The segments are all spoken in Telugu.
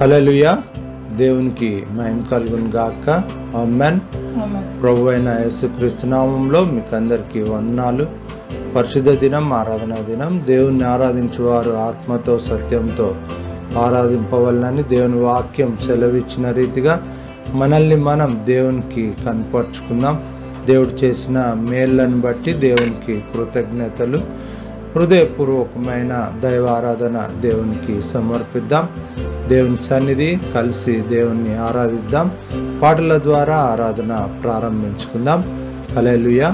హల్లెలూయా. దేవునికి మహిమ కలుగును గాక. ఆమేన్. ప్రభు అయిన యేసుక్రీస్తు నామములో మీకు అందరికీ వందనాలు. పరిశుద్ధ దినం, ఆరాధన దినం. దేవుణ్ణి ఆరాధించేవారు ఆత్మతో సత్యంతో ఆరాధింపవలనని దేవుని వాక్యం సెలవిచ్చిన రీతిగా మనల్ని మనం దేవునికి కనపరుచుకుందాం. దేవుడు చేసిన మేళ్ళను బట్టి దేవునికి కృతజ్ఞతలు, హృదయపూర్వకమైన దైవ ఆరాధన దేవునికి సమర్పిద్దాం. దేవుని సన్నిధి కలిసి దేవుణ్ణి ఆరాధిద్దాం. పాటల ద్వారా ఆరాధన ప్రారంభించుకుందాం. హల్లెలూయా,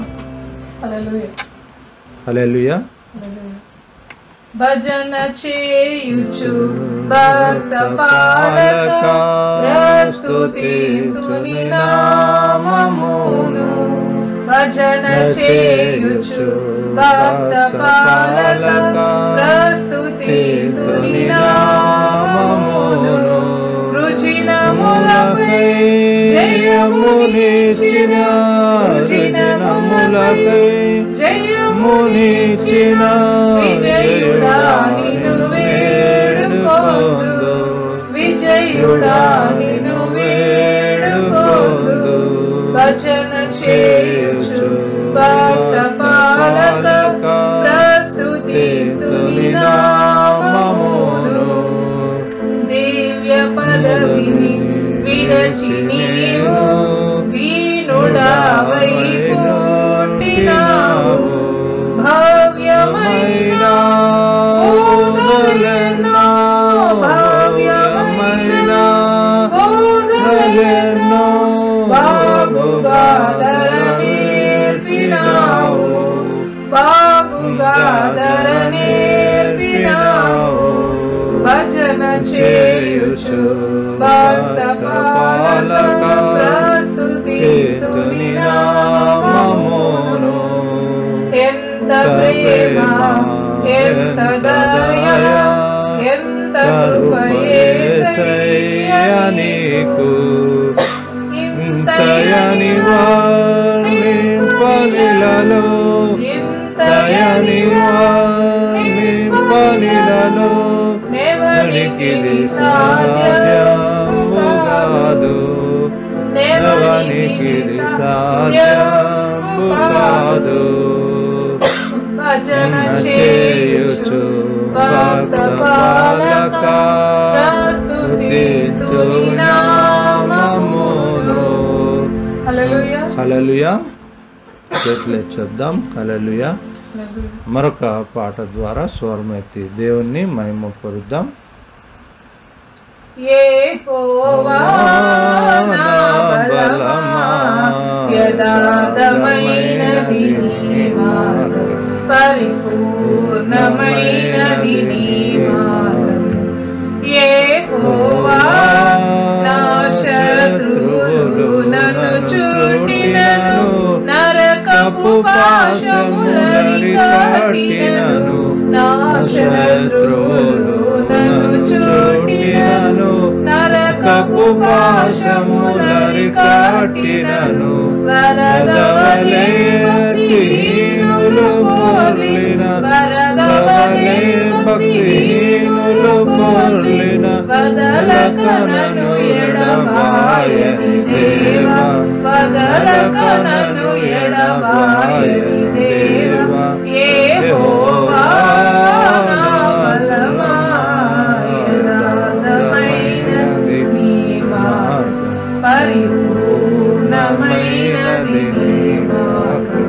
హల్లెలూయా. భజన చేయుచు భక్త పాలక ప్రస్తుతింతుని నామమును. భజన చేయుచు భక్త పాలక ప్రస్తుతింతుని నామమును. రుచినములకై జయమునిచ్చిన, రుచినములకై జయమునిచ్చిన విజయుడా నిన్ను వేడుకొందు, విజయుడా నిన్ను వేడుకొందు. భజన చేయుచు భక్త పాలక ప్రస్తుతింతుని నామమును. దివ్య పదవిని విరచి నీవు దీనుడవై పుట్టినావు. భవ్యమైన బోధలెన్నో, భవ్యమైన బోధలెన్నో బాగుగా ధర నేర్పినావు, బాగుగా ధర నేర్పినావు. భజన చేయుచు భక్త పాలక ప్రస్తుతింతుని నామమును. ఎంత ప్రేమ, ఎంత దయ, ఎంత కృప యేసయ్యా నీకు. ఇంతయని వర్ణింపనిలలో, ఇంతయని వర్ణింపనిలలో ఎవనికిది సాధ్యము కాదు, ఎవనికిది సాధ్యము కాదు. భజన చేయుచు భక్త పాలక ప్రస్తుతింతుని నామమును. హల్లెలూయా, హల్లెలూయా. చేతులెత్తేద్దాం. హల్లెలూయా. మరొక పాట ద్వారా స్వరమెత్తి దేవుణ్ణి మహిమపరుద్దాం. యెహోవా నా బలమా, యథార్థమైనది నీ మార్గం, పరిపూర్ణమైనది నీ మార్గం. యెహోవా నా శత్రువులు నన్ను చుట్టినను, నరకపు పాశములని కట్టినను. నా శత్రువులు నన్ను చుట్టినను, నరకపు పాశములని కట్టినను. వరదవలే భక్తిహీనులు పొర్లిన, వరదవలే భక్తిహీనులు పొర్లిన. వదలక నన్ను ఎడబాయని దేవా, వదలక నన్ను ఎడబాయని దేవా. యెహోవా నా బలమా, యథార్థమైనది నీ మార్గం, పరిపూర్ణమైనది నీ మార్గం.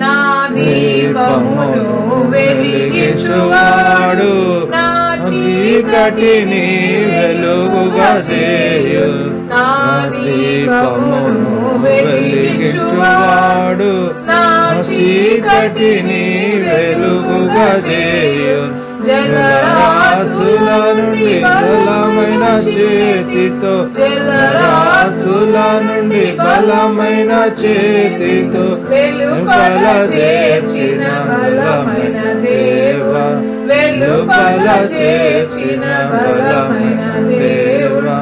నా దీపమును వెలిగించువాడు, నా చీకటిని వెలుగుగా చేయు. నా దీపమును వెలిగించువాడు, నా చీకటిని వెలుగుగా చేయు. జలరాశుల నుండి బలమైన చేతితో, జలరాశుల నుండి బలమైన చేతితో వెలుపల చేర్చిన బలమైన దేవా, వెలుపల చేర్చిన బలమైన దేవా.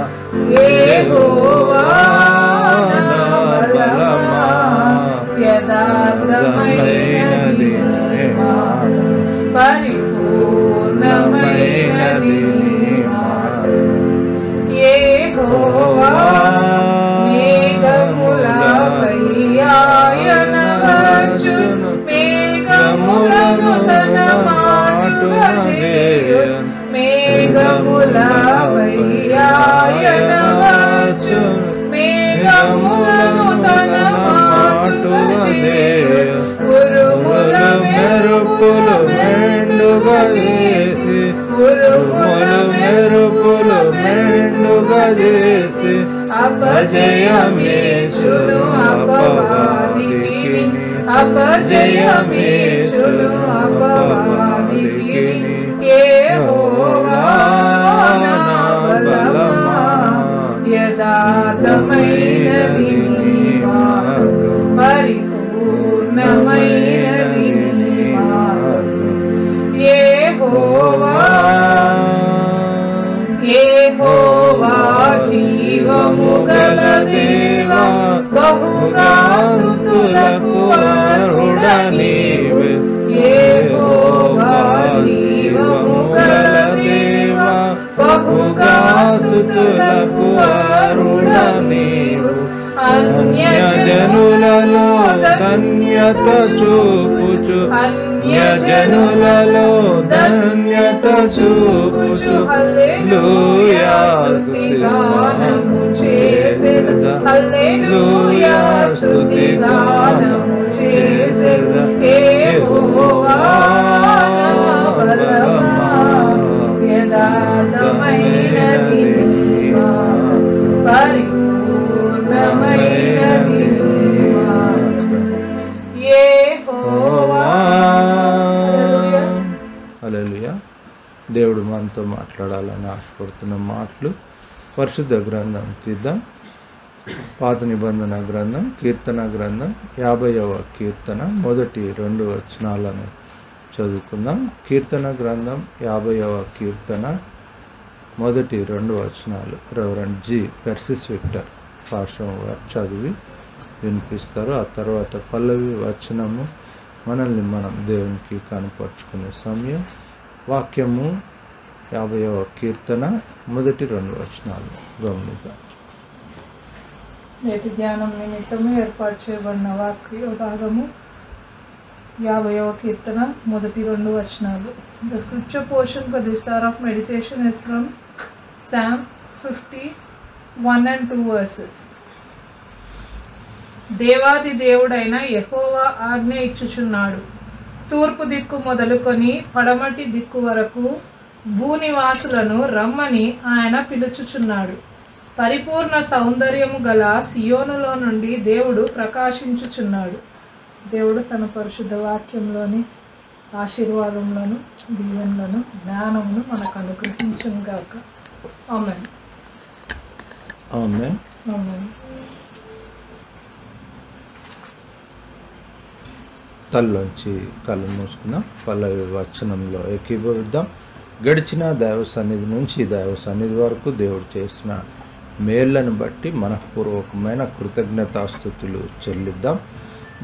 యెహోవా నా బలమా, యథార్థమైనది నీ మార్గం, పరిపూర్ణమైనది నీ మార్గం. చేసి ఉరుములు మెరుపులు మెండుగా చేసి అపజయమేచును అపవాదికి అపజయమేచును అపవాదికి యెహోవా నా బలమా యథార్థమైనది నీ మార్గం పరిపూర్ణమైనది నీ మార్గం యెహోవా యెహోవా జీవము గల దేవా బహుగా స్తుతులకు అర్హుడ నీవే యెహోవా జీవము గల దేవా బహుగా స్తుతులకు అర్హుడ నీవు అన్యజనులలో ధన్యత చూపుచు అన్యజనులలో ధన్యత చూపుచు హల్లెలూయా స్తుతి గానము చేసెద హల్లెలూయా స్తుతి గానము చేసెద యెహోవా నా బలమా యథార్థమైనది నీ మార్గం పరిపూర్ణమైనది నీ మార్గం యెహోవా. హల్లెలూయా. దేవుడు మనతో మాట్లాడాలని ఆశపడుతున్న మాటలు పరిశుద్ధ గ్రంథం తీద్దాం. పాత నిబంధన గ్రంథం కీర్తన గ్రంథం 50వ కీర్తన మొదటి 2 వచనాలను చదువుకుందాం. కీర్తన గ్రంథం 50వ కీర్తన మొదటి 2 వచనాలు reverend G Persis Victor Pasham గారు చదివి వినిపిస్తారు. ఆ తర్వాత పల్లవి వచనము మనల్ని మనం దేవునికి కనపరుచుకునే సమయం. వాక్యము 50వ కీర్తన మొదటి 2 వచనాలు గమనిద్దాం. నేటి ధ్యానం నిమిత్తము ఏర్పాటు చేయబడిన వాక్య భాగము 50వ కీర్తన మొదటి 2 వచనాలు. The scripture portion for this hour of meditation is from Psalm 51 and 2 verses. దేవాది దేవుడైన యెహోవా ఆజ్ఞ ఇచ్చుచున్నాడు. తూర్పు దిక్కు మొదలుకొని పడమటి దిక్కు వరకు భూనివాసులను రమ్మని ఆయన పిలుచుచున్నాడు. పరిపూర్ణ సౌందర్యము గల సియోనులో నుండి దేవుడు ప్రకాశించుచున్నాడు. దేవుడు తన పరిశుద్ధ వాక్యంలోని ఆశీర్వాదంలోను దీవెనలను జ్ఞానమును మనకు అనుగ్రహించును గాక. ఆమేన్. ఆమేన్. ఆమేన్. తల్లోంచి కళ్ళు మూసుకుందాం. పల్లవి వచనంలో ఏకీభవిద్దాం. గడిచిన దైవ సన్నిధి నుంచి దైవ సన్నిధి వరకు దేవుడు చేసిన మేళ్లను బట్టి మనఃపూర్వకమైన కృతజ్ఞతాస్తుతులు చెల్లిద్దాం.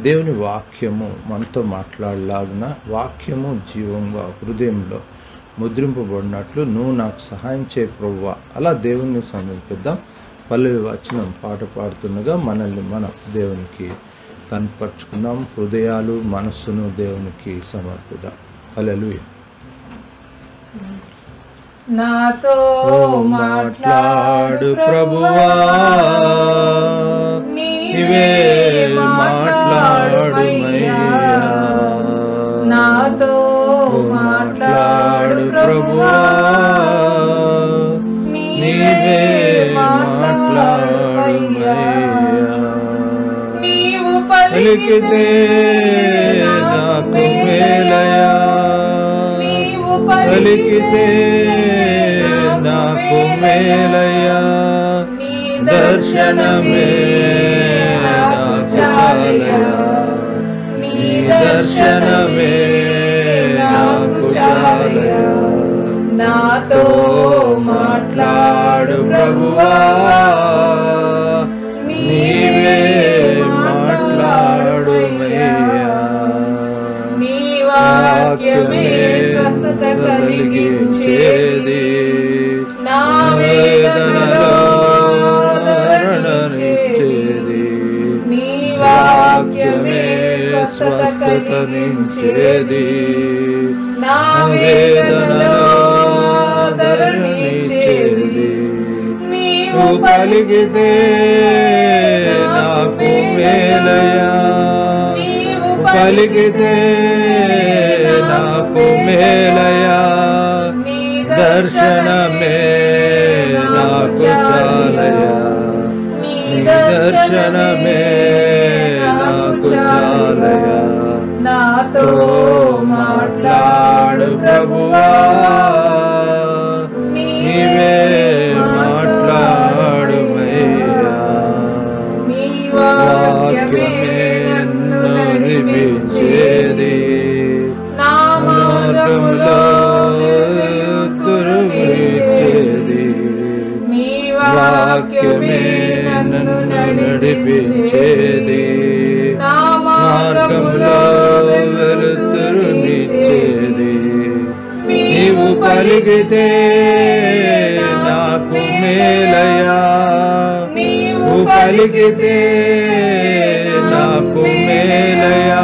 దేవుని వాక్యము మనతో మాట్లాడలాగున వాక్యము జీవంగా హృదయంలో ముద్రింపబడినట్లు నువ్వు నాకు సహాయం చేయ ప్రభువా. అలా దేవుణ్ణి సమర్పిద్దాం. పల్లవి వచనం పాట పాడుతుండగా మనల్ని మనం దేవునికి కనపరుచుకుందాం. హృదయాలు మనస్సును దేవునికి సమర్పిద్దాం. హల్లెలూయా. నాతో మాట్లాడు ప్రభువా, నీవే మాట్లాడుమయ్యా. నాతో మాట్లాడు ప్రభువా, నీవే మాట్లాడుమయ్యా. నీవు పలికితే నాకు మేలయా, నీవు పలికితే నాకు మేలయా. దర్శనమే నాకు చాలయా, నీ దర్శనమే నాకు చాలయా. నాతో మాట్లాడు ప్రభువా, నీవే మాట్లాడుమయ్యా. నీ వాక్యమే స్వస్థత కలిగించేది, నా వేదనలో ఆదరణనిచ్చేది. నీ వాక్యమే స్వస్థత కలిగించేది, నా వేదనలో ఆదరణనిచ్చేది. నీవు పలికితే నాకు మేలయా, పలికితే నాకు నాకు మేలయా దర్శనమే నాకు చాలయా నీ దర్శనమే నాకు చాలయా నాతో మాట్లాడు ప్రభువా నీవే మాట్లాడుమయ్యా నీ వాక్యమే నన్ను నడిపించేది నా మార్గములో వెలుతురునిచ్చేది నీ వాక్యమే నన్ను నడిపించేది నా మార్గములో వెలుతురునిచ్చేది నీవు పలికితే నాకు మేలయా నీవు పలికితే నాకు మేలయా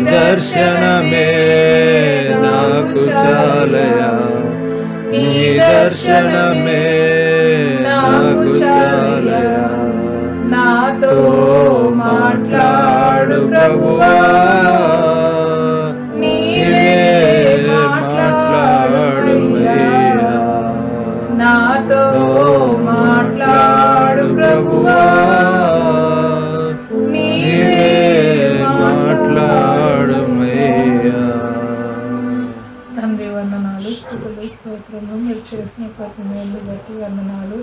దర్శనమే నాకు చాలయా నీ దర్శనమే నాకు చాలయా నాతో మాట్లాడు ప్రభువా నీవే మాట్లాడుమయ్యా నాతో మాట్లాడు ప్రభువా నీవే మాట్లాడుమయ్యా తండ్రి వందనాలు స్తుతులు స్తోత్రము మీరు చేసిన ప్రతి మేలు బట్టి వందనాలు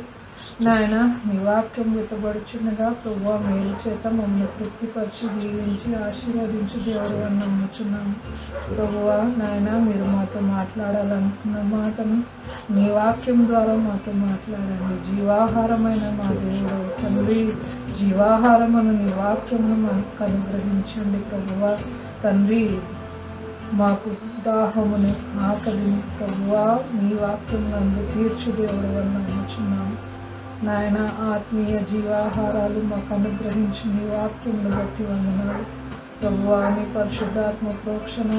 నాయన నీ వాక్యం విత్తబడుచున్నగా ప్రభువా మేలు చేత మమ్మల్ని తృప్తిపరిచి దీవించి ఆశీర్వదించి దేవుడు అని నమ్ముచున్నాము ప్రభువా నాయన మీరు మాతో మాట్లాడాలనుకున్న మాటను నీ వాక్యం ద్వారా మాతో మాట్లాడండి జీవాహారమైన మా దేవుడు తండ్రి జీవాహారమును నీ వాక్యమును మాకు అనుగ్రహించండి ప్రభువా తండ్రి మాకు దాహమును ఆకలిని ప్రభువా నీ వాక్యం నందు తీర్చు దేవుడు అని నమ్ముచున్నాము నాయన ఆత్మీయ జీవాహారాలు మాకు అనుగ్రహించి నీ వాక్యమును బట్టి వందనాలు ప్రభువా నీ పరిశుద్ధాత్మ ప్రోక్షణ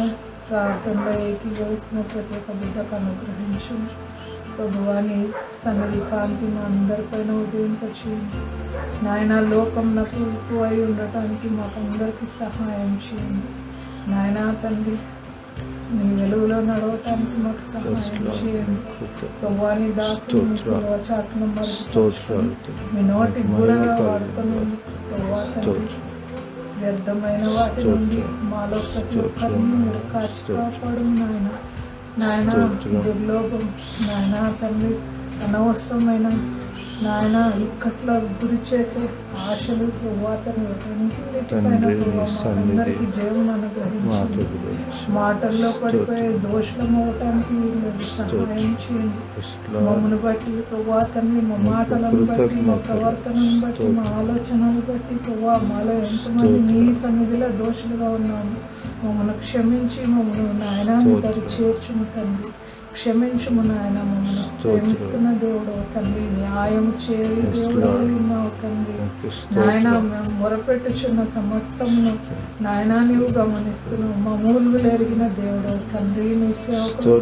ప్రార్థనలో ఏకీభవిస్తున్న ప్రతి ఒక్క బిడ్డకు అనుగ్రహించండి ప్రభువా నీ సన్నిధి కాంతి మా అందరిపైన ఉదయింపచేయండి నాయన లోకం నాకు అయి ఉండటానికి మాకందరికీ సహాయం చేయండి నాయన తండ్రి నీ వెలుగులో నడవటానికి మాకు సహాయం చేయండి ప్రభువా నీ దాసుని మీ సేవ చాటును మరుగుపరచండి. మీ నోటి బూరగా వాడుకుని ప్రభువా తండ్రి వ్యర్థమైన వాటి నుండి మాలో ప్రతి ఒక్కరిని మీరు కాచి కాపాడు నాయన నాయన దుర్లోభం నాయన తండ్రి అనవసరమైన నాయన ఇక్కట్లో గురి చేసే ఆశలు ప్రభువాతను అందరికీ జయమును అనుగ్రహించండి మాటల్లో పడిపోయే దోషులం అవటానికి వీళ్ళు సహాయం చేయండి మమ్మల్ని బట్టి ప్రభువాతని మా మాటలను బట్టి మా ప్రవర్తనను బట్టి మా ఆలోచనలు బట్టి ప్రభా మాలో ఎంతమంది నీ సన్నిధిలో దోషులుగా ఉన్నాము మమ్మల్ని క్షమించి మమ్మల్ని నాయన దరి చేర్చుము తండ్రి క్షమించుము నాయన మమ్మల్ని ప్రేమిస్తున్న దేవుడు తండ్రి న్యాయం చేయని దేవుడు ఉన్నావు తండ్రి నాయన మేము మొరపెట్టుచున్న సమస్తమును నాయన నీవు గమనిస్తున్నావు మా మూలుగులు ఎరిగిన దేవుడు తండ్రి నీ సేవకులు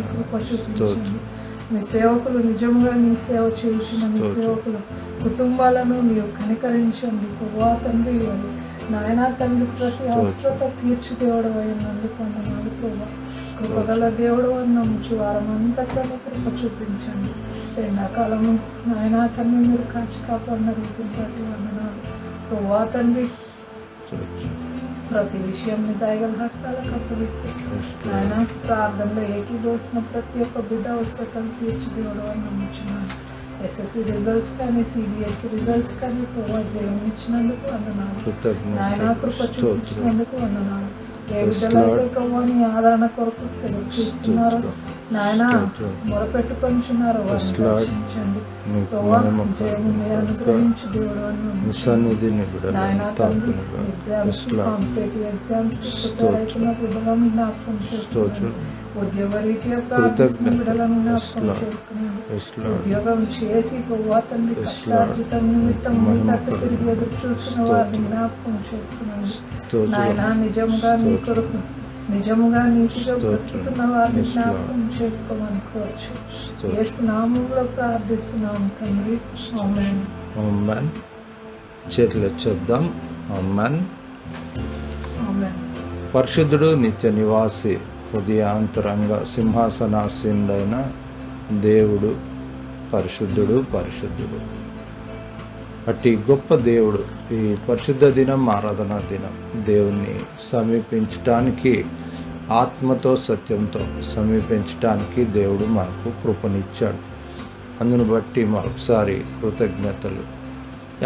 కృప చూపించండి మీ సేవకులు నిజంగా నీ సేవ చేయించిన నీ సేవకులు కుటుంబాలను నీవు కనికరించండి ప్రభువా తండ్రి నాయన తండ్రి ప్రతి అవసరత తీర్చి దేవుడు అయినందుకు వందనాలు ప్రభువా కృపగల దేవుడు అని నమ్ముచు వారం అంతట్లోనే కృప చూపించండి ఎండాకాలము నాయన తండ్రి మీరు కాచి కాపాడిన రీతిని బట్టి వందనాలు ప్రభువా తండ్రి ప్రతి విషయంని దయగల హస్తాలకు అప్పగిస్తే నాయన ప్రార్థనలో ఏకీభవిస్తున్న ప్రతి ఒక్క బిడ్డ అవసరతను తీర్చి దేవుడు అని నమ్ముచున్నాను ఎస్ఎస్సి రిజల్ట్స్ కానీ సిబిఎస్ఈ రిజల్ట్స్ కానీ ప్రొవైడ్ చేయనిచ్చినందుకు వందనాలు నాయన కృప చూపించినందుకు వందనాలు ఏ బిడ్డలైతే ప్రభుని ఆదరణ కొరకు చూస్తున్నారో నాయన మొరపెట్టుకొంచున్నారో వారిని రక్షించండి ప్రభువా జయము మీరు అనుగ్రహించి దేవుడు నాయన తండ్రి ఎగ్జామ్స్ కాంపిటేటివ్ ఎగ్జామ్స్ ప్రిపేర్ అవుతున్న బిడ్డలను జ్ఞాపకం చేస్తున్నాను ఉద్యోగ రీత్యా ప్రార్థిస్తున్న బిడ్డలను జ్ఞాపకం చేసుకున్నాను ఉద్యోగం చేసి ప్రభువా తండ్రి కష్టార్జితం నిమిత్తం మీ తట్టు తిరిగి ఎదురు చూస్తున్న వారిని జ్ఞాపకం చేసుకున్నాను నాయన నిజముగా నీ కొరకు నిజముగా నీతిగా బ్రతుకుతున్న వారిని జ్ఞాపకం చేసుకోమని కోరచ్చు యేసు నామములో ప్రార్థిస్తున్నాము తండ్రి ఆమేన్ ఆమేన్ చేతులు చెప్దాం ఆమేన్ ఆమేన్ పరిశుద్ధుడు నిత్య నివాసి హృదయాంతరంగ సింహాసనాసీనుడైన దేవుడు పరిశుద్ధుడు పరిశుద్ధుడు. అట్టి గొప్ప దేవుడు ఈ పరిశుద్ధ దినం, ఆరాధనా దినం దేవుణ్ణి సమీపించటానికి, ఆత్మతో సత్యంతో సమీపించటానికి దేవుడు మనకు కృపనిచ్చాడు. అందును బట్టి మరొకసారి కృతజ్ఞతలు.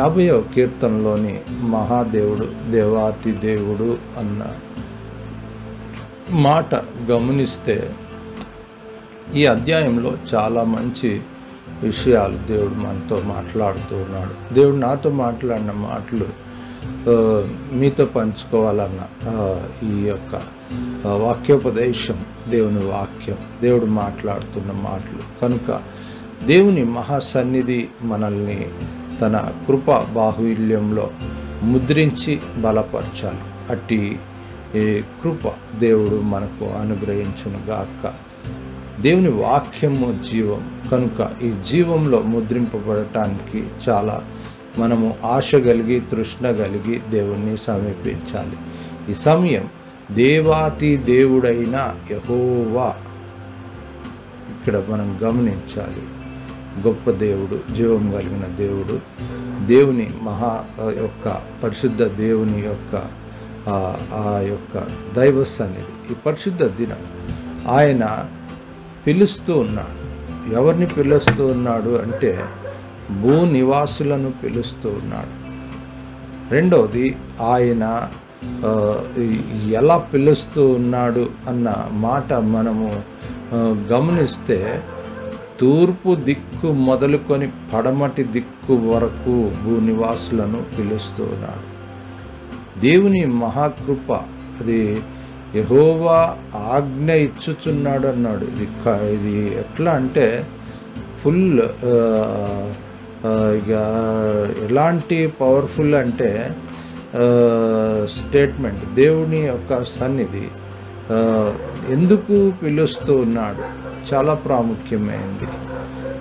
50వ కీర్తనలోని మహాదేవుడు, దేవాతి దేవుడు అన్న మాట గమనిస్తే ఈ అధ్యాయంలో చాలా మంచి విషయాలు దేవుడు మనతో మాట్లాడుతూ ఉన్నాడు. దేవుడు నాతో మాట్లాడిన మాటలు మీతో పంచుకోవాలన్న ఈ యొక్క వాక్యోపదేశం, దేవుని వాక్యం, దేవుడు మాట్లాడుతున్న మాటలు కనుక దేవుని మహాసన్నిధి మనల్ని తన కృప బాహుల్యంలో ముద్రించి బలపరచాలి. అట్టి ఈ కృప దేవుడు మనకు అనుగ్రహించునుగాక. దేవుని వాక్యము జీవం కనుక ఈ జీవంలో ముద్రింపబడటానికి చాలా మనము ఆశ కలిగి, తృష్ణ కలిగి దేవుణ్ణి సమీపించాలి. ఈ సమయం దేవాతి దేవుడైన యెహోవా ఇక్కడ మనం గమనించాలి. గొప్ప దేవుడు, జీవం కలిగిన దేవుడు, దేవుని మహా యొక్క పరిశుద్ధ దేవుని యొక్క ఆ యొక్క దైవ సన్నిధి. ఈ పరిశుద్ధ దినం ఆయన పిలుస్తూ ఉన్నాడు. ఎవరిని పిలుస్తూ ఉన్నాడు అంటే భూ నివాసులను పిలుస్తూ ఉన్నాడు. రెండవది, ఆయన ఎలా పిలుస్తూ ఉన్నాడు అన్న మాట మనము గమనిస్తే తూర్పు దిక్కు మొదలుకొని పడమటి దిక్కు వరకు భూనివాసులను పిలుస్తూ ఉన్నాడు. దేవుని మహాకృప, అది యెహోవా ఆజ్ఞ ఇచ్చుచున్నాడు అన్నాడు. ఇది ఎట్లా అంటే ఫుల్ ఇక ఎలాంటి పవర్ఫుల్ అంటే స్టేట్మెంట్. దేవుని యొక్క సన్నిధి ఎందుకు పిలుస్తూ ఉన్నాడు చాలా ప్రాముఖ్యమైనది.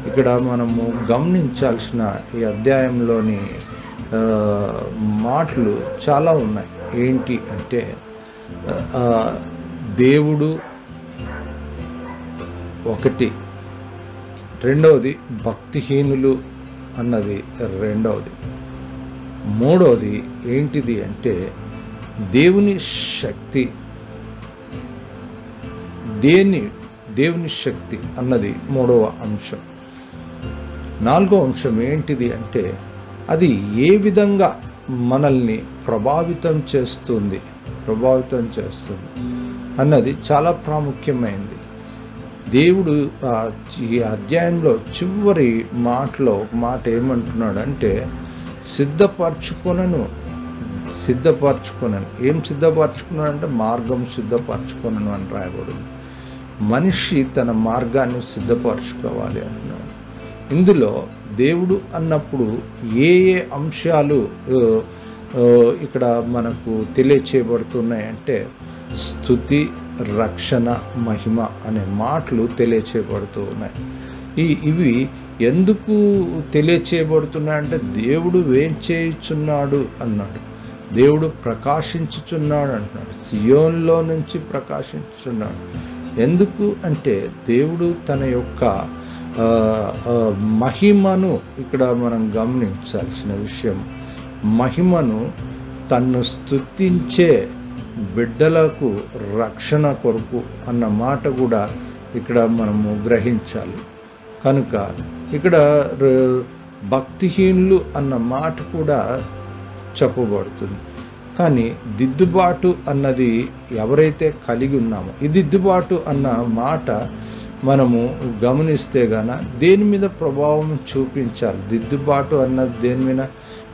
ఇక్కడ మనము గమనించాల్సిన ఈ అధ్యాయంలోని మాటలు చాలా ఉన్నాయి. ఏంటి అంటే దేవుడు ఒకటి, రెండవది భక్తిహీనులు అన్నది రెండవది, మూడవది ఏంటిది అంటే దేవుని శక్తి, దేవుని శక్తి అన్నది మూడవ అంశం. నాలుగో అంశం ఏంటిది అంటే అది ఏ విధంగా మనల్ని ప్రభావితం చేస్తుంది అన్నది చాలా ప్రాముఖ్యమైనది. దేవుడు ఈ అధ్యాయంలో చివరి మాటలో ఒక మాట ఏమంటున్నాడు అంటే సిద్ధపరచుకొనను. ఏం సిద్ధపరచుకున్నాడు అంటే మార్గం సిద్ధపరచుకొనను అని రాయబడింది. మనిషి తన మార్గాన్ని సిద్ధపరచుకోవాలి అంటున్నాడు. ఇందులో దేవుడు అన్నప్పుడు ఏ ఏ అంశాలు ఇక్కడ మనకు తెలియచేయబడుతున్నాయంటే స్తుతి, రక్షణ, మహిమ అనే మాటలు తెలియచేయబడుతూ ఉన్నాయి. ఇవి ఎందుకు తెలియచేయబడుతున్నాయంటే దేవుడు వేంచేయుచున్నాడు అన్నాడు, దేవుడు ప్రకాశించుచున్నాడు అంటున్నాడు, సియోన్లో నుంచి ప్రకాశించుచున్నాడు. ఎందుకు అంటే దేవుడు తన యొక్క మహిమను ఇక్కడ మనం గమనించాల్సిన విషయం, మహిమను తన్ను స్తుతించే బిడ్డలకు రక్షణ కొరకు అన్న మాట కూడా ఇక్కడ మనము గ్రహించాలి. కనుక ఇక్కడ భక్తిహీనులు అన్న మాట కూడా చెప్పబడుతుంది. కానీ దిద్దుబాటు అన్నది ఎవరైతే కలిగి ఉన్నామో, ఈ దిద్దుబాటు అన్న మాట మనము గమనిస్తే గాన దేని మీద ప్రభావం చూపించాలి. దిద్దుబాటు అన్నది దేని మీద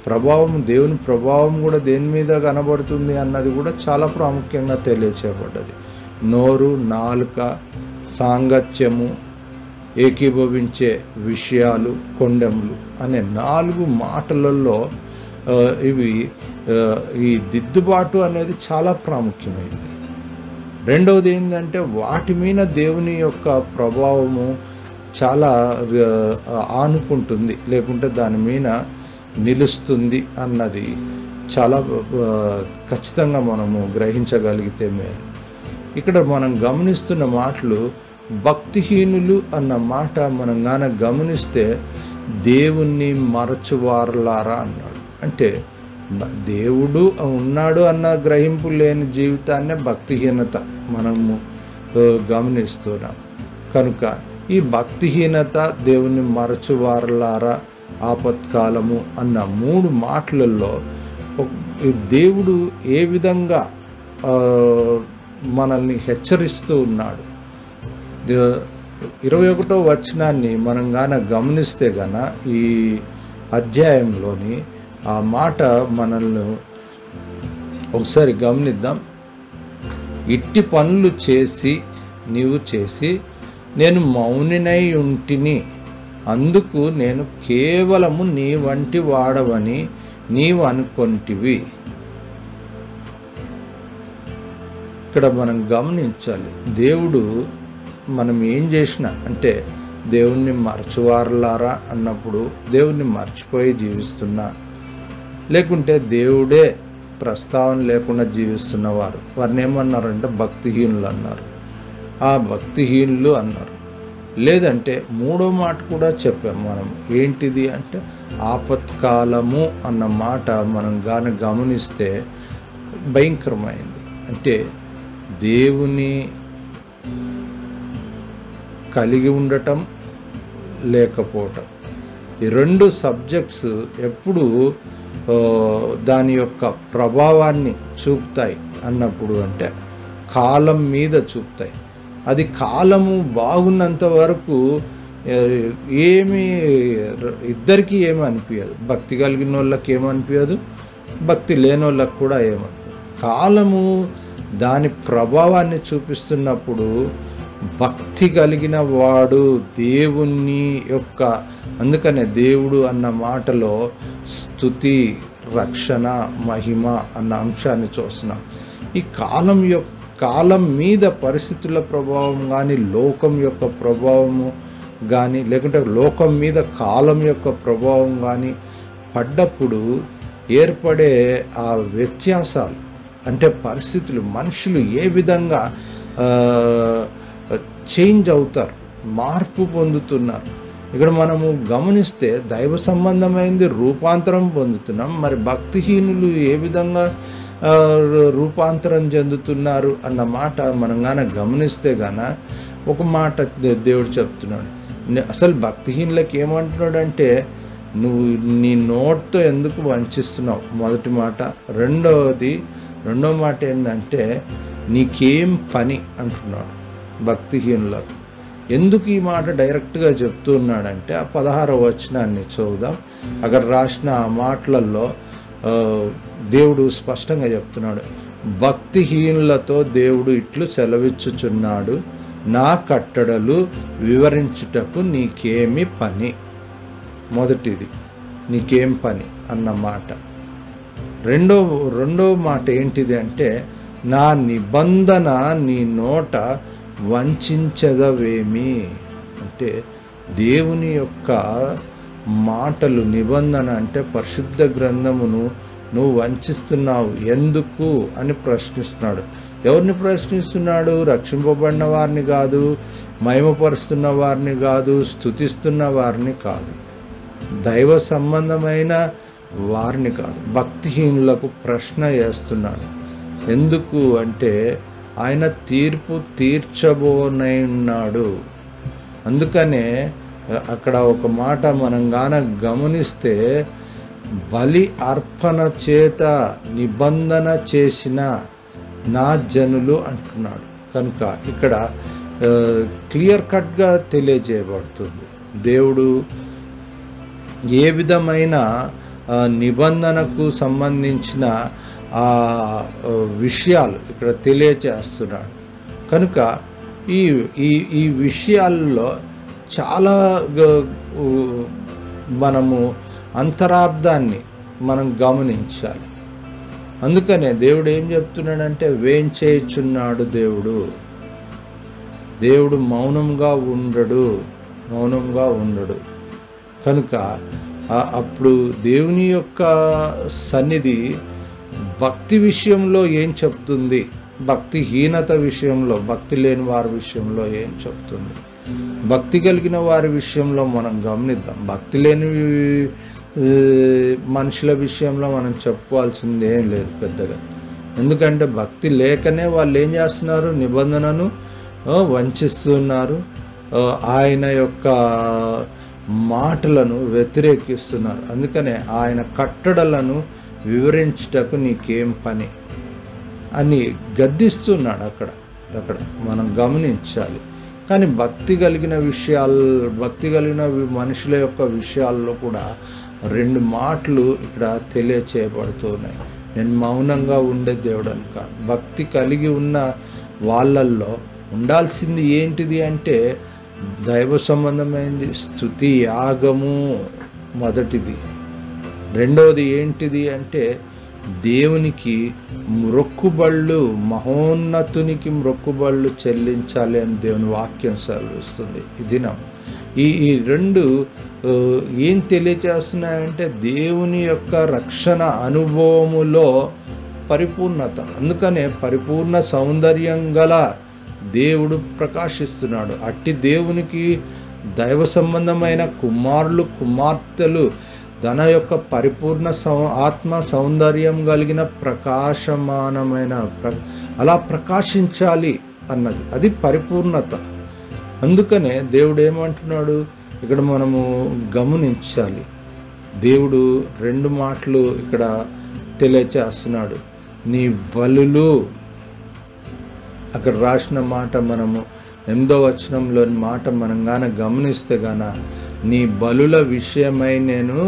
ప్రభావం, దేవుని ప్రభావం కూడా దేని మీద కనబడుతుంది అన్నది కూడా చాలా ప్రాముఖ్యంగా తెలియచేయబడ్డది. నోరు, నాలుక, సాంగత్యము, ఏకీభవించే విషయాలు, కొండెములు అనే 4 మాటలలో ఈ దిద్దుబాటు అనేది చాలా ప్రాముఖ్యమైనది. రెండవది ఏంటంటే వాటి మీద దేవుని యొక్క ప్రభావము చాలా ఆనుకుంటుంది, లేకుంటే దాని మీద నిలుస్తుంది అన్నది చాలా ఖచ్చితంగా మనము గ్రహించగలిగితే మేలు. ఇక్కడ మనం గమనిస్తున్న మాటలు భక్తిహీనులు అన్న మాట మనం గాన గమనిస్తే దేవుణ్ణి మరచువారులారా అన్నాడు. అంటే దేవుడు ఉన్నాడు అన్న గ్రహింపు లేని జీవితాన్నే భక్తిహీనత మనము గమనిస్తున్నాం. కనుక ఈ భక్తిహీనత, దేవుణ్ణి మరచువారులారా, ఆపత్కాలము అన్న 3 మాటలలో దేవుడు ఏ విధంగా మనల్ని హెచ్చరిస్తూ ఉన్నాడు. 21వ వచనాన్ని మనం గాన గమనిస్తే గన ఈ అధ్యాయంలోని ఆ మాట మనల్ని ఒకసారి గమనిద్దాం. ఇట్టి పనులు నీవు చేసి నేను మౌనినై ఉంటిని, అందుకు నేను కేవలము నీ వంటి వాడవని నీవు అనుకొంటివి. ఇక్కడ మనం గమనించాలి, దేవుడు మనం ఏం చేసినా అంటే దేవుణ్ణి మరచువారులారా అన్నప్పుడు దేవుణ్ణి మర్చిపోయి జీవిస్తున్నా, లేకుంటే దేవుడే ప్రస్తావన లేకుండా జీవిస్తున్నవారు, వారిని ఏమన్నారంటే భక్తిహీనులు అన్నారు. ఆ భక్తిహీనులు అన్నారు. లేదంటే 3వ మాట కూడా చెప్పాం మనం, ఏంటిది అంటే ఆపత్కాలము అన్న మాట మనం గాన గమనిస్తే భయంకరమైంది. అంటే దేవుని కలిగి ఉండటం, లేకపోవటం, ఈ 2 సబ్జెక్ట్స్ ఎప్పుడు దాని యొక్క ప్రభావాన్ని చూపుతాయి అన్నప్పుడు అంటే కాలం మీద చూపుతాయి. అది కాలము బాగున్నంత వరకు ఇద్దరికీ ఏమీ అనిపించదు. భక్తి కలిగిన వాళ్ళకి ఏమనిపించదు, భక్తి లేని వాళ్ళకి కూడా ఏమనిపించదు. కాలము దాని ప్రభావాన్ని చూపిస్తున్నప్పుడు భక్తి కలిగిన వాడు దేవుని యొక్క, అందుకనే దేవుడు అన్న మాటలో స్తుతి, రక్షణ, మహిమ అన్న అంశాన్ని చూస్తున్నాం. ఈ కాలం మీద పరిస్థితుల ప్రభావం కానీ, లోకం యొక్క ప్రభావము కానీ, లేకుంటే లోకం మీద కాలం యొక్క ప్రభావం కానీ పడ్డప్పుడు ఏర్పడే ఆ వ్యత్యాసాలు, అంటే పరిస్థితులు, మనుషులు ఏ విధంగా చేంజ్ అవుతారు, మార్పు పొందుతున్నారు. ఇక్కడ మనము గమనిస్తే దైవ సంబంధమైనది రూపాంతరం పొందుతున్నాం. మరి భక్తిహీనులు ఏ విధంగా రూపాంతరం చెందుతున్నారు అన్న మాట మనం గాన గమనిస్తే గాన ఒక మాట దేవుడు చెప్తున్నాడు. అసలు భక్తిహీనులకు ఏమంటున్నాడు అంటే, నువ్వు నీ నోట్తో ఎందుకు వంచిస్తున్నావు, మొదటి మాట. రెండో మాట ఏంటంటే నీకేం పని అంటున్నాడు భక్తిహీనులకు. ఎందుకు ఈ మాట డైరెక్ట్గా చెప్తున్నాడంటే ఆ 16వ వచనాన్ని చూద్దాం. అక్కడ రాసిన ఆ మాటలలో దేవుడు స్పష్టంగా చెప్తున్నాడు, భక్తిహీనులతో దేవుడు ఇట్లు సెలవిచ్చుచున్నాడు, నా కట్టడలు వివరించుటకు నీకేమి పని. మొదటిది నీకేం పని అన్న మాట. రెండో మాట ఏంటిది అంటే, నా నిబంధన నీ నోట వంచదవేమి. అంటే దేవుని యొక్క మాటలు, నిబంధన అంటే పరిశుద్ధ గ్రంథమును నువ్వు వంచిస్తున్నావు ఎందుకు అని ప్రశ్నిస్తున్నాడు. ఎవరిని ప్రశ్నిస్తున్నాడు? రక్షింపబడిన వారిని కాదు, మహిమపరుస్తున్న వారిని కాదు, స్తుతిస్తున్న వారిని కాదు, దైవ సంబంధమైన వారిని కాదు, భక్తిహీనులకు ప్రశ్న వేస్తున్నాడు. ఎందుకు అంటే ఆయన తీర్పు తీర్చబోనన్నాడు. అందుకనే అక్కడ ఒక మాట మనం గాన గమనిస్తే, బలి అర్పణ చేత నిబంధన చేసిన నా జనులు అంటున్నాడు. కనుక ఇక్కడ క్లియర్ కట్గా తెలియజేయబడుతుంది దేవుడు ఏ విధమైన నిబంధనకు సంబంధించిన ఆ విషయాలు ఇక్కడ తెలియచేస్తున్నాడు. కనుక ఈ విషయాల్లో చాలా మనము అంతరార్థాన్ని మనం గమనించాలి. అందుకనే దేవుడు ఏం చెప్తున్నాడంటే, వేంచేయుచున్నాడు దేవుడు మౌనంగా ఉండడు. కనుక అప్పుడు దేవుని యొక్క సన్నిధి భక్తి విషయంలో ఏం చెప్తుంది, భక్తిహీనత విషయంలో, భక్తి లేని వారి విషయంలో ఏం చెప్తుంది? భక్తి కలిగిన వారి విషయంలో మనం గమనిద్దాం. భక్తి లేని మనుషుల విషయంలో మనం చెప్పుకోవాల్సింది ఏం లేదు పెద్దగా. ఎందుకంటే భక్తి లేకనే వాళ్ళు ఏం చేస్తున్నారు? నిబంధనను వంచిస్తున్నారు, ఆయన యొక్క మాటలను వ్యతిరేకిస్తున్నారు. అందుకనే ఆయన కట్టడలను వివరించుటకు నీకేం పని అని గద్దిస్తున్నాడు అక్కడ మనం గమనించాలి. కానీ భక్తి కలిగిన మనుషుల యొక్క విషయాల్లో కూడా 2 మాటలు ఇక్కడ తెలియచేయబడుతున్నాయి. నేను మౌనంగా ఉండే దేవుడని కాదు. భక్తి కలిగి ఉన్న వాళ్ళల్లో ఉండాల్సింది ఏంటిది అంటే దైవ సంబంధమైనది స్తుతి యాగము మొదటిది. రెండవది ఏంటిది అంటే దేవునికి మ్రొక్కుబళ్ళు, మహోన్నతునికి మ్రొక్కుబళ్ళు చెల్లించాలి అని దేవుని వాక్యం సెలవిస్తుంది. ఈ దినం ఈ 2 ఏం తెలియచేస్తున్నాయంటే దేవుని యొక్క రక్షణ అనుభవములో పరిపూర్ణత. అందుకనే పరిపూర్ణ సౌందర్యం గల దేవుడు ప్రకాశిస్తున్నాడు. అట్టి దేవునికి దైవ సంబంధమైన కుమారులు కుమార్తెలు తన యొక్క పరిపూర్ణ ఆత్మ సౌందర్యం కలిగిన ప్రకాశమానమైన అలా ప్రకాశించాలి అన్నది, అది పరిపూర్ణత. అందుకనే దేవుడు ఏమంటున్నాడు ఇక్కడ మనము గమనించాలి. దేవుడు 2 మాటలు ఇక్కడ తెలియచేస్తున్నాడు. నీ బలులు, అక్కడ రాసిన మాట మనము 8వ వచనంలోని మాట మనం గాన గమనిస్తే గాన, నీ బలుల విషయమై నేను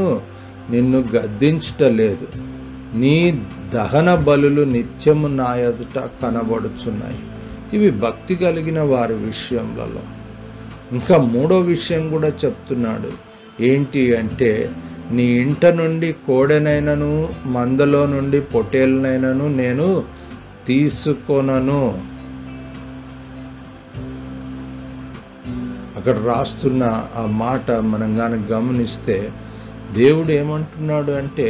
నిన్ను గద్దించటలేదు, నీ దహన బలులు నిత్యము నా ఎదుట కనబడుచున్నాయి. ఇవి భక్తి కలిగిన వారి విషయంలో. ఇంకా 3వ విషయం కూడా చెప్తున్నాడు. ఏంటి అంటే నీ ఇంట నుండి కోడెనైనను మందలో నుండి పొట్టేలనైనను నేను తీసుకొనను. అక్కడ రాస్తున్న ఆ మాట మనం కానీ గమనిస్తే దేవుడు ఏమంటున్నాడు అంటే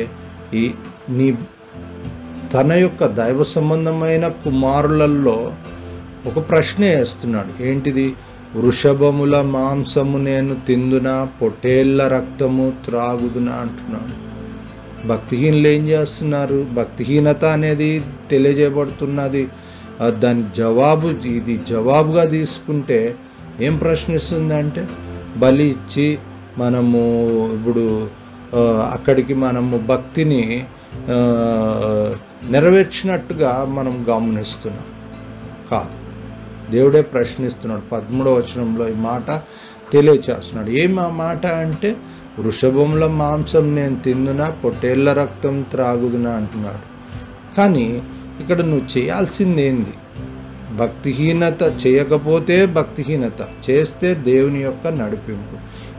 తన యొక్క దైవ సంబంధమైన కుమారులలో ఒక ప్రశ్న వేస్తున్నాడు. ఏంటిది? వృషభముల మాంసము నేను తిందునా, పొట్టేళ్ల రక్తము త్రాగుదునా అంటున్నాడు. భక్తిహీనులు ఏం చేస్తున్నారు? భక్తిహీనత అనేది తెలియజేయబడుతున్నది. దాని జవాబు ఇది జవాబుగా తీసుకుంటే ఏం ప్రశ్నిస్తుందంటే బలి ఇచ్చి మనము ఇప్పుడు అక్కడికి మనము భక్తిని నెరవేర్చినట్టుగా మనం గమనిస్తున్నాం. కాదు, దేవుడే ప్రశ్నిస్తున్నాడు. 13వ వచనంలో ఈ మాట తెలియచేస్తున్నాడు. ఏం ఆ మాట అంటే వృషభముల మాంసం నేను తిందునా, పొట్టేళ్ల రక్తం త్రాగుదునా అంటున్నాడు. కానీ ఇక్కడ నువ్వు చేయాల్సింది ఏంది? భక్తిహీనత చేయకపోతే భక్తిహీనత, చేస్తే దేవుని యొక్క నడిపింపు.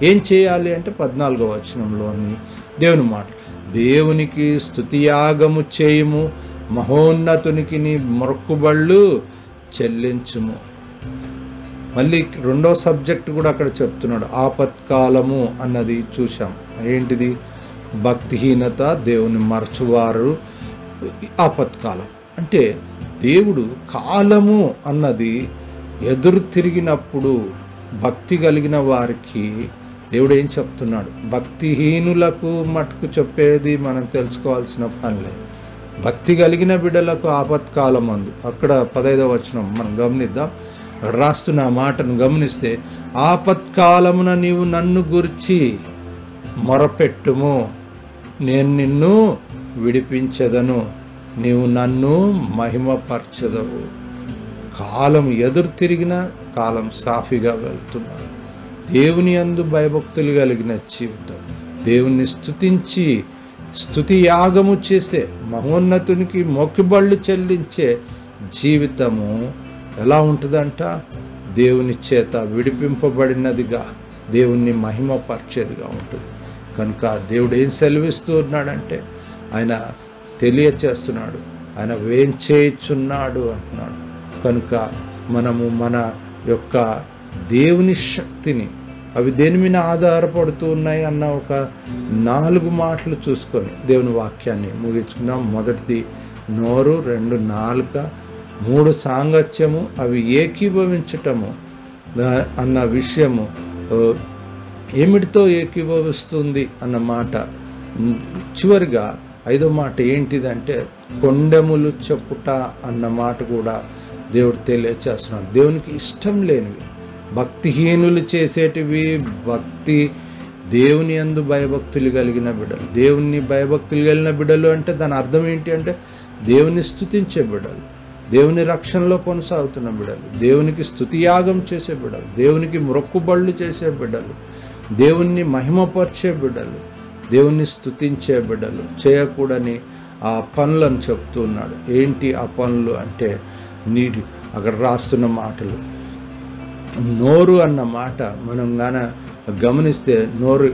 ఏం చేయాలి అంటే 14వ వచనంలోని దేవుని మాట, దేవునికి స్తుతియాగము చేయుము, మహోన్నతునికి నీ మొక్కుబళ్ళు చెల్లించుము. మళ్ళీ 2వ సబ్జెక్ట్ కూడా అక్కడ చెప్తున్నాడు. ఆపత్కాలము అన్నది చూసాం. ఏంటిది? భక్తిహీనత, దేవుని మరచువారు, ఆపత్కాలం అంటే దేవుడు కాలము అన్నది ఎదురు తిరిగినప్పుడు భక్తి కలిగిన వారికి దేవుడు ఏం చెప్తున్నాడు? భక్తిహీనులకు మటుకు చెప్పేది మనం తెలుసుకోవాల్సిన పనిలే. భక్తి కలిగిన బిడ్డలకు ఆపత్కాలం అందు, అక్కడ 15వ వచనం మనం గమనిద్దాం. రాస్తున్న మాటను గమనిస్తే, ఆపత్కాలమున నీవు నన్ను గురించి మొరపెట్టుము, నేను నిన్ను విడిపించెదను, నీవు నన్ను మహిమపరచెదవు. కాలం ఎదురు తిరిగిన కాలం సాఫీగా వెళ్తున్నాను. దేవుని యందు భయభక్తులు కలిగిన జీవితం, దేవుణ్ణి స్తుతించి స్తుతి యాగము చేసే, మహోన్నతునికి మొక్కుబళ్ళు చెల్లించే జీవితము ఎలా ఉంటుందంట? దేవుని చేత విడిపింపబడినదిగా, దేవుణ్ణి మహిమపరిచేదిగా ఉంటుంది. కనుక దేవుడు ఏం సెలవిస్తూ ఉన్నాడంటే ఆయన తెలియచేస్తున్నాడు, ఆయన వేంచేయుచున్నాడు అంటున్నాడు. కనుక మనము మన యొక్క దేవుని శక్తిని, అవి దేని మీద ఆధారపడుతూ ఉన్నాయి అన్న ఒక 4 మాటలు చూసుకొని దేవుని వాక్యాన్ని ముగించుకుందాం. మొదటిది నోరు, 2 నాలుక, మూడు సాంగత్యము, అవి ఏకీభవించటము అన్న విషయము ఏమిటితో ఏకీభవిస్తుంది అన్న మాట. చివరిగా 5వ మాట ఏంటిదంటే కొండెములు చెప్పుట అన్న మాట కూడా దేవుడు తెలియచేస్తున్నాడు. దేవునికి ఇష్టం లేనివి, భక్తిహీనులు చేసేటివి, దేవుని యందు భయభక్తులు కలిగిన బిడ్డలు. దేవుని భయభక్తులు కలిగిన బిడ్డలు అంటే దాని అర్థం ఏంటి అంటే దేవుని స్తుతించే బిడ్డలు, దేవుని రక్షణలో కొనసాగుతున్న బిడ్డలు, దేవునికి స్తుతియాగం చేసే బిడ్డలు, దేవునికి మొక్కుబళ్ళు చేసే బిడ్డలు, దేవుణ్ణి మహిమపరిచే బిడ్డలు, దేవుణ్ణి స్తుతించే బిడ్డలు చేయకూడని ఆ పనులను చెప్తున్నాడు. ఏంటి ఆ పనులు అంటే నీటి అక్కడ రాస్తున్న మాటలు. నోరు అన్న మాట మనం గాన గమనిస్తే నోరు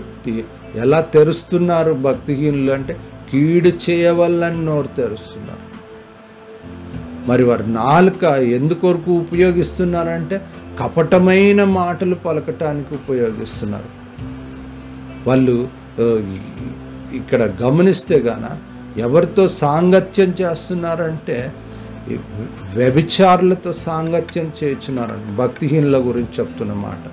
ఎలా తెరుస్తున్నారు భక్తిహీనులు అంటే కీడు చేయవల్లని నోరు తెరుస్తున్నారు. మరి వారు నాలుక ఎందుకొరకు ఉపయోగిస్తున్నారంటే కపటమైన మాటలు పలకటానికి ఉపయోగిస్తున్నారు. వాళ్ళు ఇక్కడ గమనిస్తే గాన ఎవరితో సాంగత్యం చేస్తున్నారంటే వ్యభిచారులతో సాంగత్యం చేస్తున్నారంట. భక్తిహీనుల గురించి చెప్తున్న మాట.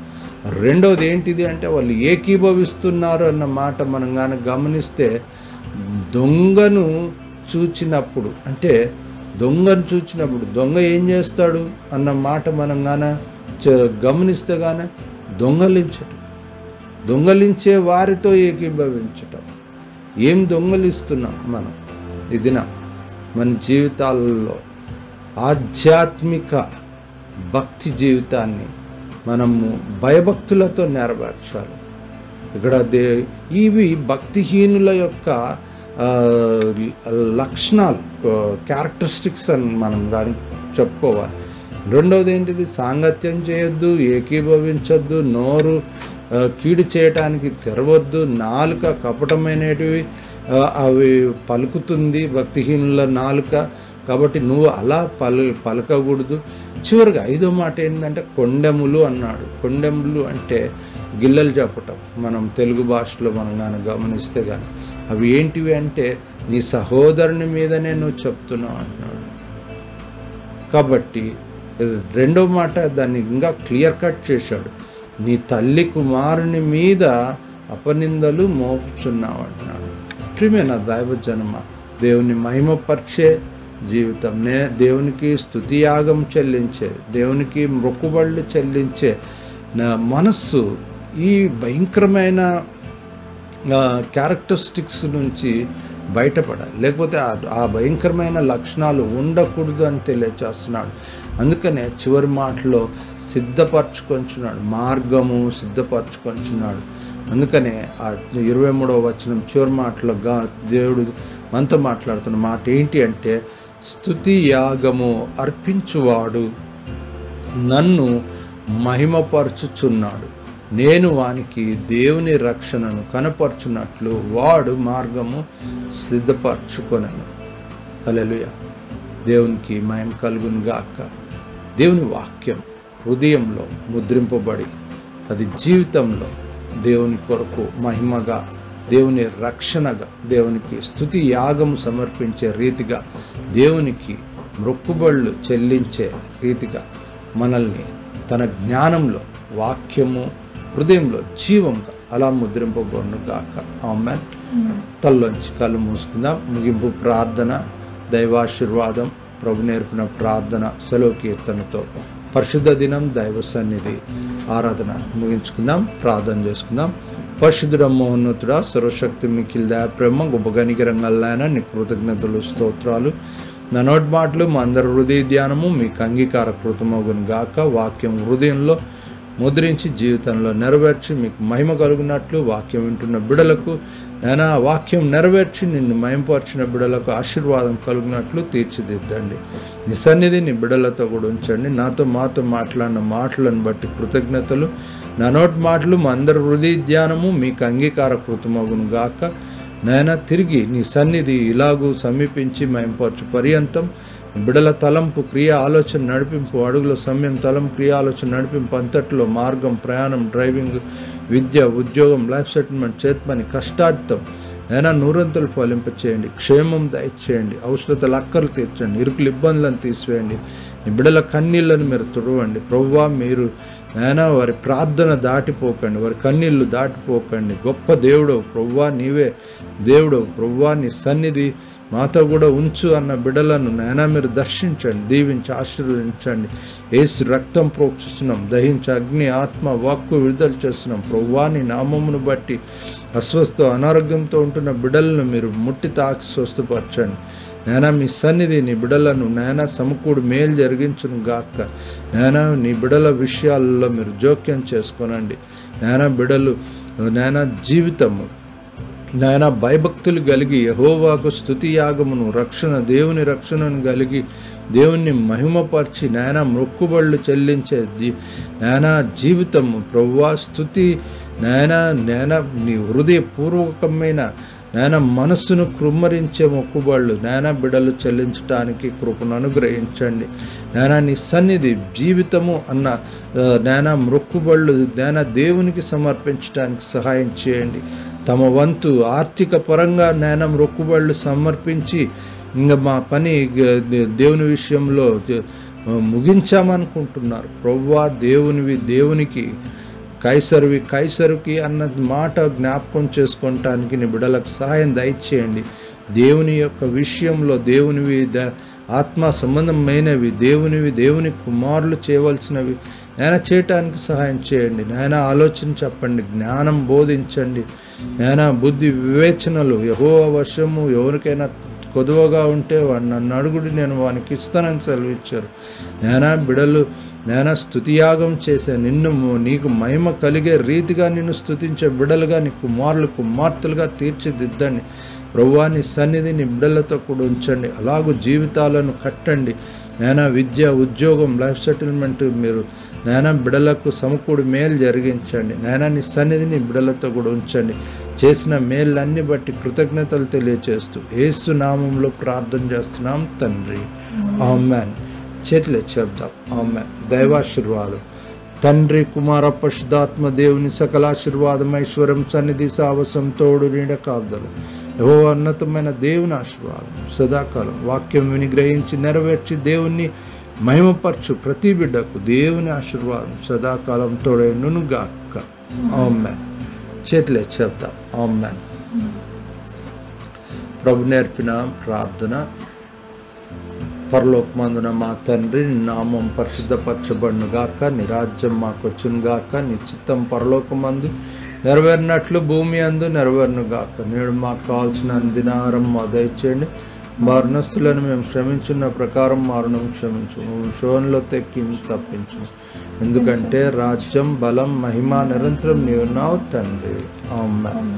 రెండవది ఏంటిది అంటే వాళ్ళు ఏకీభవిస్తున్నారు అన్న మాట మనం కానీ గమనిస్తే దొంగను చూచినప్పుడు అంటే దొంగ ఏం చేస్తాడు అన్న మాట మనం కానీ గమనిస్తే కానీ దొంగలించే వారితో ఏకీభవించటం. ఏం దొంగలిస్తున్నాం మనం ఈ దినం మన జీవితాలలో? ఆధ్యాత్మిక భక్తి జీవితాన్ని మనము భయభక్తులతో నెరవేర్చాలి. ఇక్కడ ఇవి భక్తిహీనుల యొక్క లక్షణాలు, క్యారెక్టరిస్టిక్స్ అని మనం దాన్ని చెప్పుకోవాలి. రెండవది ఏంటిది? సాంగత్యం చేయొద్దు, ఏకీభవించొద్దు, నోరు కీడు చేయటానికి తెరవద్దు, నాలుక కపటమైనటివి అవి పలుకుతుంది భక్తిహీనుల నాలుక, కాబట్టి నువ్వు అలా పలకకూడదు. చివరిగా 5వ మాట ఏంటంటే కొండెములు అన్నాడు. కొండెములు అంటే గిల్లలు చెప్పటం. మనం తెలుగు భాషలో మనం కానీ గమనిస్తే కానీ అవి ఏంటివి అంటే నీ సహోదరుని మీదనే నువ్వు చెప్తున్నావు అన్నాడు. కాబట్టి 2వ మాట దాన్ని ఇంకా క్లియర్ కట్ చేశాడు. నీ తల్లి కుమారుని మీద అపనిందలు మోపుచున్నావు అంటున్నాడు. ప్రియమైన దైవజనమ, దేవుని మహిమపరిచే జీవితం, దేవునికి స్తుతియాగం చెల్లించే, దేవునికి మొక్కుబళ్ళు చెల్లించే నా మనస్సు ఈ భయంకరమైన క్యారెక్టరిస్టిక్స్ నుంచి బయటపడాలి. లేకపోతే ఆ భయంకరమైన లక్షణాలు ఉండకూడదు అని తెలియచేస్తున్నాడు. అందుకనే చివరి మాటలో సిద్ధపరచుకొంచున్నాడు, మార్గము సిద్ధపరచుకొంచున్నాడు. అందుకనే ఆ 23వ వచనం చివరి మాటలో దేవుడు మనతో మాట్లాడుతున్న మాట ఏంటి అంటే స్తుతి యాగము అర్పించువాడు నన్ను మహిమపరచుచున్నాడు, నేను వానికి దేవుని రక్షణను కనపరచున్నట్లు వాడు మార్గము సిద్ధపరచుకొనెను. హల్లెలూయా. దేవునికి మహిమ కలుగును గాక. దేవుని వాక్యం హృదయంలో ముద్రింపబడి అది జీవితంలో దేవుని కొరకు మహిమగా, దేవుని రక్షణగా, దేవునికి స్తుతి యాగము సమర్పించే రీతిగా, దేవునికి మొక్కుబళ్ళు చెల్లించే రీతిగా మనల్ని తన జ్ఞానంలో, వాక్యము హృదయంలో జీవంగా అలా ముద్రింపబడును గాక. ఆమేన్. తల్లోంచి కళ్ళు మూసుకుందాం. ముగింపు ప్రార్థన, దైవాశీర్వాదం, ప్రభు నేర్పిన ప్రార్థన, సెలవు కీర్తనతో పరిశుద్ధ దినం దైవ సన్నిధి ఆరాధన ముగించుకుందాం. ప్రార్థన చేసుకుందాం. పరిశుద్ధుడ మహోన్నతుడ, సర్వశక్తి మిక్కిలి దయ ప్రేమ గొప్ప గనికరంగల్లాయన నీ కృతజ్ఞతలు స్తోత్రాలు. నా నోటి మాటలు మా అందరి హృదయ ధ్యానము మీకు అంగీకార కృతమగును గాక. వాక్యం హృదయంలో ముద్రించి జీవితంలో నెరవేర్చి మీకు మహిమ కలుగునట్లు, వాక్యం వింటున్న బిడలకు నేను ఆ వాక్యం నెరవేర్చి నిన్ను మహిమపరిచిన బిడలకు ఆశీర్వాదం కలుగునట్లు తీర్చిదిద్దండి. నీ సన్నిధి నీ బిడలతో కూడా ఉంచండి. మాతో మాట్లాడిన మాటలను బట్టి కృతజ్ఞతలు. నా నోటి మాటలు మా అందరి హృదయ ధ్యానము మీకు అంగీకార కృతమగును గాక. నాయన తిరిగి నీ సన్నిధి ఇలాగూ సమీపించి మహిమపరచు పర్యంతం బిడల తలంపు, క్రియ, ఆలోచన, నడిపింపు, అడుగుల సమయం, తలం, క్రియ, ఆలోచన, నడిపింపు అంతట్లో మార్గం, ప్రయాణం, డ్రైవింగ్, విద్య, ఉద్యోగం, లైఫ్ సెటిల్మెంట్, చేత్మని, కష్టార్థం నైనా నూరంతులు ఫలింపచేయండి, క్షేమం దయచేయండి, అవసరతల అక్కర్లు తీర్చండి, ఇరుకులు ఇబ్బందులను తీసివేయండి, నీ బిడ్డల కన్నీళ్ళను మీరు తుడవండి. ప్రభువా మీరు నైనా వారి ప్రార్థన దాటిపోకండి, వారి కన్నీళ్ళు దాటిపోకండి. గొప్ప దేవుడు ప్రభువా, నీవే దేవుడు ప్రభువా, నీ సన్నిధి మాతో కూడా ఉంచు అన్న బిడ్డలను నైనా మీరు దర్శించండి, దీవించి ఆశీర్వదించండి. యేసు రక్తం ప్రోక్షిస్తున్నాం, దహించి అగ్ని ఆత్మ వాక్కు విడుదల చేస్తున్నాం. ప్రభువా నీ నామమును బట్టి అస్వస్థ అనారోగ్యంతో ఉంటున్న బిడ్డలను మీరు ముట్టి తాకి స్వస్థపరచండి. నైనా మీ సన్నిధి నీ బిడ్డలను నైనా సమకూడి మేలు జరిగించును గాక. నైనా నీ బిడ్డల విషయాలలో మీరు జోక్యం చేసుకోనండి. నైనా బిడ్డలు నైనా జీవితము నాయన భయభక్తులు కలిగి యెహోవాకు స్తుతి యాగమును దేవుని రక్షణను కలిగి దేవుణ్ణి మహిమపరిచి నాయన మొక్కుబళ్ళు చెల్లించే నాయన జీవితము ప్రభువా స్తుతి నాయన నీ హృదయపూర్వకమైన నాయన మనస్సును కృమ్మరించే మొక్కుబళ్ళు నాయన బిడ్డలు చెల్లించడానికి కృపను అనుగ్రహించండి. నాయన నీ సన్నిధి జీవితము అన్న నాయన మొక్కుబళ్ళు నాయన దేవునికి సమర్పించడానికి సహాయం చేయండి. తమ వంతు ఆర్థిక పరంగా నాయన మొక్కుబళ్ళు సమర్పించి ఇంకా మా పని దేవుని విషయంలో ముగించామనుకుంటున్నారు. ప్రభువా దేవునివి దేవునికి, కైసరువి కైసరుకి అన్న మాట జ్ఞాపకం చేసుకోవటానికి నీ బిడ్డలకు సహాయం దయచేయండి. దేవుని యొక్క విషయంలో దేవునివి ఆత్మ సంబంధమైనవి దేవుని కుమారులు చేయవలసినవి నాయన చేయటానికి సహాయం చేయండి. నాయన ఆలోచన చెప్పండి, జ్ఞానం బోధించండి. నాయన బుద్ధి వివేచనలు యెహోవా వశము. ఎవరికైనా కొదువగా ఉంటే వాడు నన్ను అడుగుడి, నేను వానికి ఇస్తానని సెలవిచ్చారు. నాయన బిడలు నాయన స్తుతియాగం చేసే నీకు మహిమ కలిగే రీతిగా నిన్ను స్తుతించే బిడలుగా నీ కుమార్తెలుగా తీర్చిదిద్దండి. ప్రభువా నీ సన్నిధి నీ బిడ్డలతో కూడా ఉంచండి. అలాగూ జీవితాలను కట్టండి. నాయన విద్య, ఉద్యోగం, లైఫ్ సెటిల్మెంట్ మీరు నాయన బిడ్డలకు సమకూడి మేలు జరిగించండి. నాయన నీ సన్నిధిని బిడ్డలతో కూడా ఉంచండి. చేసిన మేళ్ళన్ని బట్టి కృతజ్ఞతలు తెలియచేస్తూ యేసు నామంలో ప్రార్థన చేస్తున్నాం తండ్రి, ఆమేన్. చేతులే చెప్దాం, ఆమేన్. దైవాశీర్వాదం తండ్రి, కుమార, పరిశుద్ధాత్మ దేవుని సకల ఆశీర్వాదం, ఐశ్వర్యం, సన్నిధి, సావసం, తోడు, నీడ, కాపుదలు, యెహోవా ఉన్నతమైన దేవుని ఆశీర్వాదం సదాకాలం వాక్యం విని గ్రహించి నెరవేర్చి దేవుణ్ణి మహిమపరచు ప్రతి బిడ్డకు దేవుని ఆశీర్వాదం సదాకాలం తోడైనను గాక. ఆమేన్. చేతులే చెప్దాం, ఆమేన్. ప్రభు నేర్పిన ప్రార్థన. పరలోకమందున మా తండ్రి, నీ నామం పరిశుద్ధపరచబడును గాక, నీ రాజ్యం మాకు వచ్చును గాక, నీ చిత్తం పరలోకమందు నెరవేరినట్లు భూమి అందు నెరవేరును గాక. నేడు మాకు కావాల్సిన దినారం మా దయచేయండి. మరణస్తులను మేము క్షమించున్న ప్రకారం మరణం క్షమించు, శోధనలో తెక్కి తప్పించు. ఎందుకంటే రాజ్యం, బలం, మహిమ నిరంతరం నీవున్నావు తండ్రి, ఆమేన్.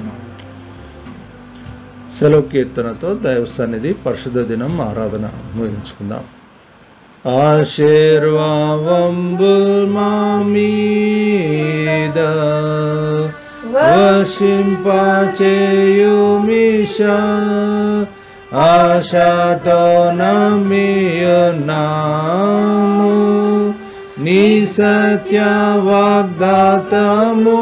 సెలవు కీర్తనతో దైవ సన్నిధి పరిశుద్ధ దినం ఆరాధన ముగించుకుందాం. ఆశీర్వాదంబుల్ మా మీద వర్షింపచేయుమిషా, ఆశతో నమ్మియున్నాము నీ సత్య వాగ్దాతము.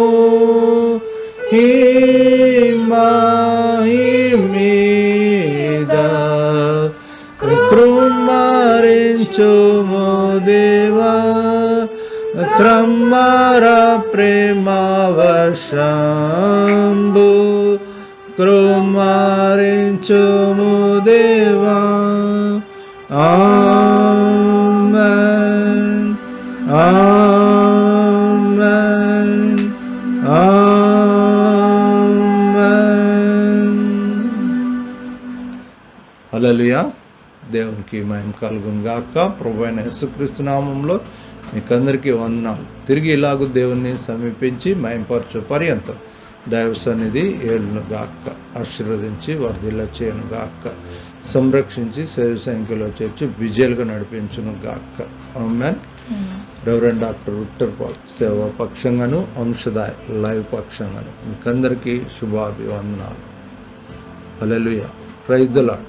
మీద కృమ్మరించుము దేవా, క్రమ్మర ప్రేమవశంబు కృమ్మరించుము దేవా. ఆమేన్, ఆమేన్, ఆమేన్. హల్లెలూయా. దేవునికి మహిమ కలుగును గాక. ప్రభువైన యేసుక్రీస్తు నామంలో మీకందరికీ వందనాలు. తిరిగి ఇలాగూ దేవుణ్ణి సమీపించి మహిమపరచు పర్యంతం దైవ సన్నిధి ఏలును గాక, ఆశీర్వదించి వర్ధిల్ల చేయను గాక, సంరక్షించి సేవ సంఖ్యలో చేర్చి విజయాలుగా నడిపించును గాక. Amen. Reverend doctor Victor Paul సేవా పక్షంగాను, అంశదాయ్ లైవ్ పక్షంగాను మీకందరికీ శుభాభివందనాలు. హల్లెలూయా. Praise the lord.